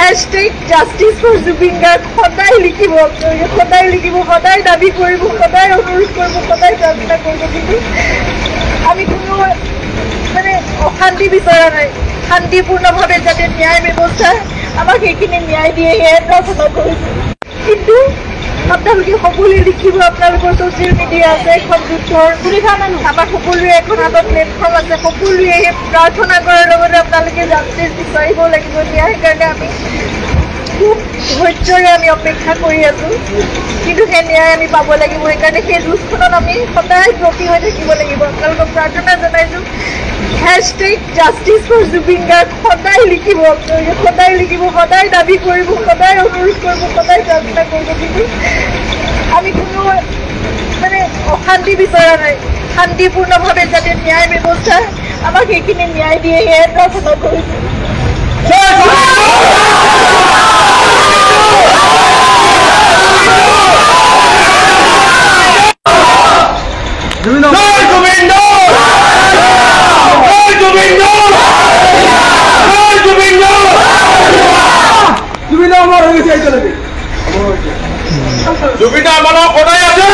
Justice for Zubeen Garg সদায় লিখিব, সদায় লিখিব, সদায় দাবী কৰিব, সদায় অনুৰোধ কৰিব, সদায় প্ৰাৰ্থনা কৰিব। কিন্তু আমি কোনো মানে অশান্তি বিচৰা নাই, শান্তিপূৰ্ণভাৱে যাতে ন্যায় ব্যৱস্থা আমাক সেইখিনি ন্যায় দিয়ে সেয়াই প্ৰাৰ্থনা কৰিছোঁ। কিন্তু আপোনালোকে সকলোৱে লিখিব, আপোনালোকৰ ছ'চিয়েল মিডিয়া আছে, এখন যুদ্ধৰ আমাৰ সকলোৰে এখন হাতত প্লেটফৰ্ম আছে, সকলোৱে সেই প্ৰাৰ্থনা কৰাৰ লগতে আপোনালোকে জাষ্টিচ বিচাৰিব লাগিব। ন্যায়ৰ কাৰণে আমি খুব ধৈৰ্যৰে আমি অপেক্ষা কৰি আছোঁ, কিন্তু সেই ন্যায় আমি পাব লাগিব। সেইকাৰণে সেই যুঁজখনত আমি সদায় ব্ৰতী হৈ থাকিব লাগিব। আপোনালোকক প্ৰাৰ্থনা জনাইছোঁ, জাস্টিস ফৰ জুবিন গাৰ্গ সদায় লিখিব, সদায় লিখিব, সদায় দাবী কৰিব, সদায় অনুৰোধ কৰিব, সদায় প্ৰাৰ্থনা কৰিব। কিন্তু আমি কোনো মানে অশান্তি বিচৰা নাই, শান্তিপূৰ্ণভাৱে যাতে ন্যায় ব্যৱস্থা আমাক সেইখিনি ন্যায় দিয়ে সেয়াই প্ৰাৰ্থনা কৰিছোঁ। জুবিন আমাৰ কোথায় আছে?